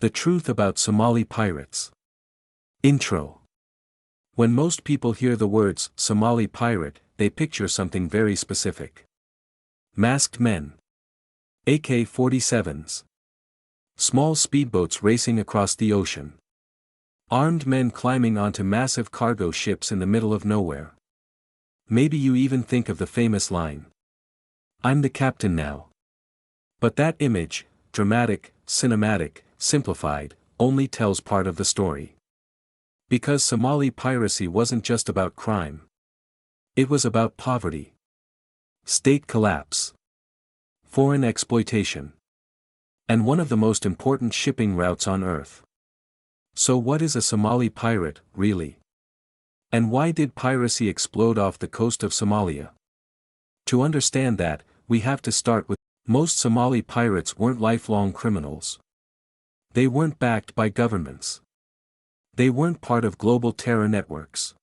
The truth about Somali pirates. Intro. When most people hear the words Somali pirate, they picture something very specific. Masked men. AK-47s. Small speedboats racing across the ocean. Armed men climbing onto massive cargo ships in the middle of nowhere. Maybe you even think of the famous line, "I'm the captain now." But that image, dramatic, cinematic, simplified, only tells part of the story. Because Somali piracy wasn't just about crime. It was about poverty, state collapse, foreign exploitation, and one of the most important shipping routes on Earth. So what is a Somali pirate, really? And why did piracy explode off the coast of Somalia? To understand that, we have to start with, most Somali pirates weren't lifelong criminals. They weren't backed by governments. They weren't part of global terror networks.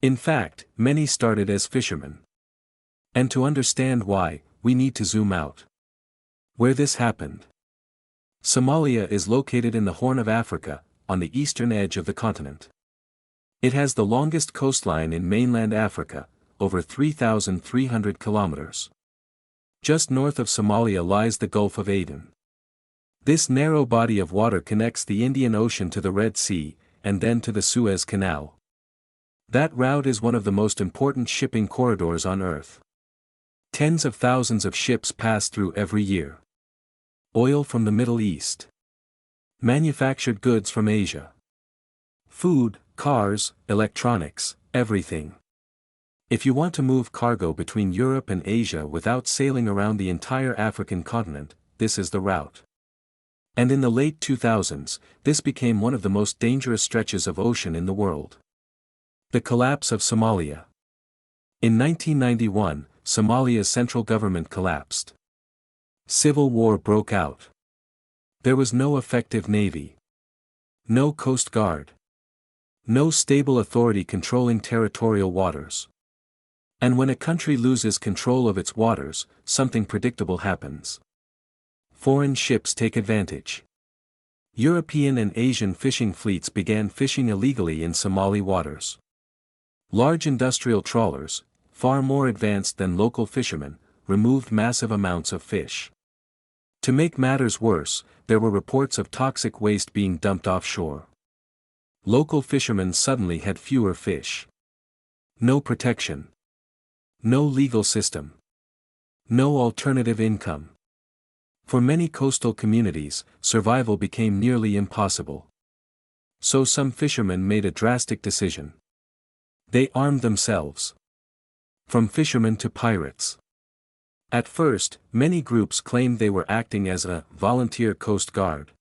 In fact, many started as fishermen. And to understand why, we need to zoom out. Where this happened. Somalia is located in the Horn of Africa, on the eastern edge of the continent. It has the longest coastline in mainland Africa, over 3,300 kilometers. Just north of Somalia lies the Gulf of Aden. This narrow body of water connects the Indian Ocean to the Red Sea, and then to the Suez Canal. That route is one of the most important shipping corridors on Earth. Tens of thousands of ships pass through every year. Oil from the Middle East. Manufactured goods from Asia. Food, cars, electronics, everything. If you want to move cargo between Europe and Asia without sailing around the entire African continent, this is the route. And in the late 2000s, this became one of the most dangerous stretches of ocean in the world. The collapse of Somalia. In 1991, Somalia's central government collapsed. Civil war broke out. There was no effective navy. No coast guard. No stable authority controlling territorial waters. And when a country loses control of its waters, something predictable happens. Foreign ships take advantage. European and Asian fishing fleets began fishing illegally in Somali waters. Large industrial trawlers, far more advanced than local fishermen, removed massive amounts of fish. To make matters worse, there were reports of toxic waste being dumped offshore. Local fishermen suddenly had fewer fish. No protection. No legal system. No alternative income. For many coastal communities, survival became nearly impossible. So some fishermen made a drastic decision. They armed themselves. From fishermen to pirates. At first, many groups claimed they were acting as a volunteer coast guard.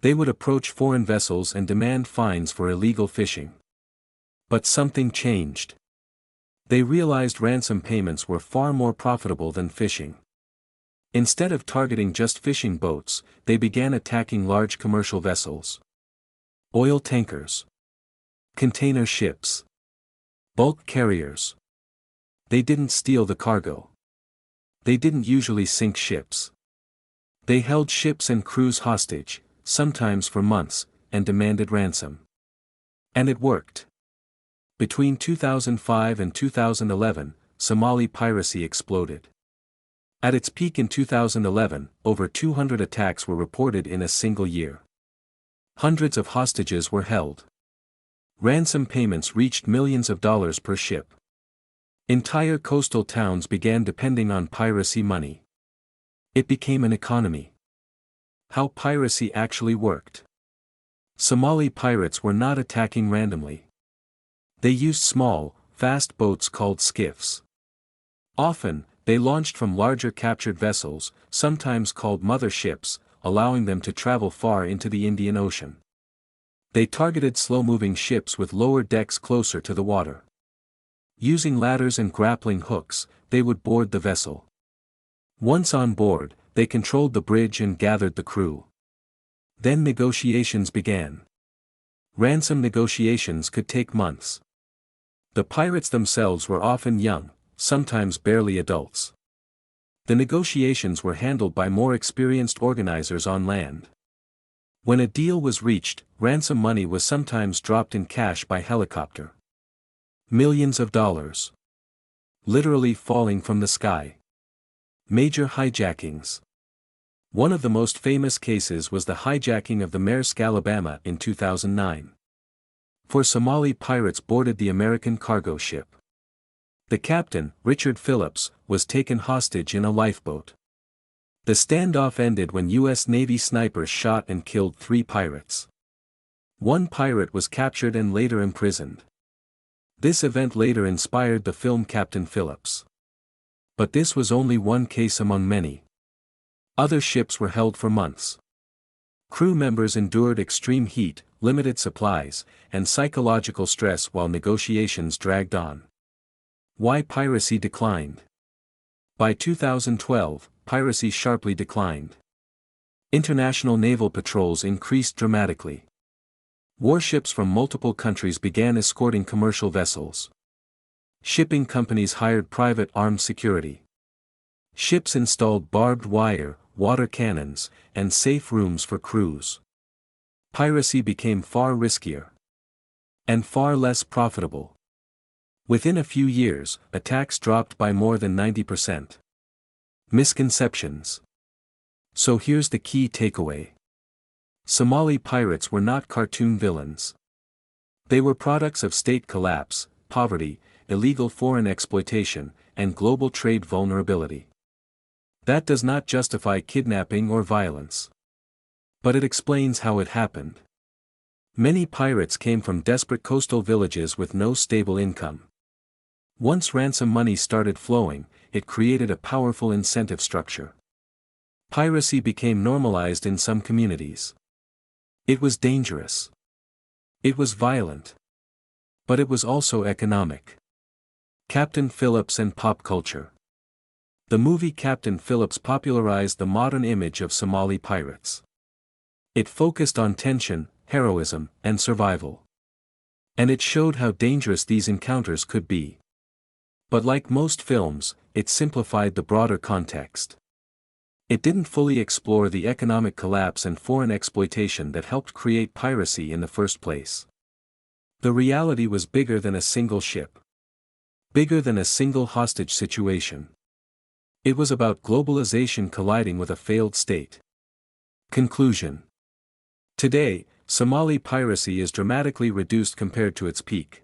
They would approach foreign vessels and demand fines for illegal fishing. But something changed. They realized ransom payments were far more profitable than fishing. Instead of targeting just fishing boats, they began attacking large commercial vessels. Oil tankers. Container ships. Bulk carriers. They didn't steal the cargo. They didn't usually sink ships. They held ships and crews hostage, sometimes for months, and demanded ransom. And it worked. Between 2005 and 2011, Somali piracy exploded. At its peak in 2011, over 200 attacks were reported in a single year. Hundreds of hostages were held. Ransom payments reached millions of dollars per ship. Entire coastal towns began depending on piracy money. It became an economy. How piracy actually worked. Somali pirates were not attacking randomly. They used small, fast boats called skiffs. Often, they launched from larger captured vessels, sometimes called mother ships, allowing them to travel far into the Indian Ocean. They targeted slow-moving ships with lower decks closer to the water. Using ladders and grappling hooks, they would board the vessel. Once on board, they controlled the bridge and gathered the crew. Then negotiations began. Ransom negotiations could take months. The pirates themselves were often young, sometimes barely adults. The negotiations were handled by more experienced organizers on land. When a deal was reached, ransom money was sometimes dropped in cash by helicopter. Millions of dollars. Literally falling from the sky. Major hijackings. One of the most famous cases was the hijacking of the Maersk Alabama in 2009. Four Somali pirates boarded the American cargo ship. The captain, Richard Phillips, was taken hostage in a lifeboat. The standoff ended when U.S. Navy snipers shot and killed 3 pirates. One pirate was captured and later imprisoned. This event later inspired the film Captain Phillips. But this was only one case among many. Other ships were held for months. Crew members endured extreme heat, limited supplies, and psychological stress while negotiations dragged on. Why piracy declined? By 2012, piracy sharply declined. International naval patrols increased dramatically. Warships from multiple countries began escorting commercial vessels. Shipping companies hired private armed security. Ships installed barbed wire, water cannons, and safe rooms for crews. Piracy became far riskier. And far less profitable. Within a few years, attacks dropped by more than 90%. Misconceptions. So here's the key takeaway. Somali pirates were not cartoon villains. They were products of state collapse, poverty, illegal foreign exploitation, and global trade vulnerability. That does not justify kidnapping or violence. But it explains how it happened. Many pirates came from desperate coastal villages with no stable income. Once ransom money started flowing, it created a powerful incentive structure. Piracy became normalized in some communities. It was dangerous. It was violent. But it was also economic. Captain Phillips and pop culture. The movie Captain Phillips popularized the modern image of Somali pirates. It focused on tension, heroism, and survival. And it showed how dangerous these encounters could be. But like most films, it simplified the broader context. It didn't fully explore the economic collapse and foreign exploitation that helped create piracy in the first place. The reality was bigger than a single ship. Bigger than a single hostage situation. It was about globalization colliding with a failed state. Conclusion. Today, Somali piracy is dramatically reduced compared to its peak.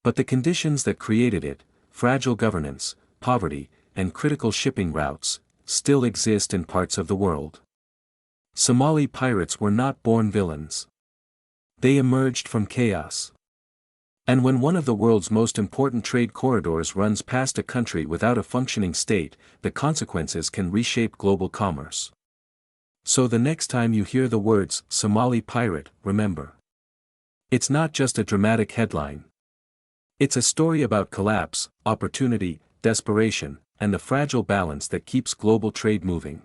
But the conditions that created it, fragile governance, poverty, and critical shipping routes, still exist in parts of the world. Somali pirates were not born villains. They emerged from chaos. And when one of the world's most important trade corridors runs past a country without a functioning state, the consequences can reshape global commerce. So the next time you hear the words Somali pirate, remember. It's not just a dramatic headline. It's a story about collapse, opportunity, desperation, and the fragile balance that keeps global trade moving.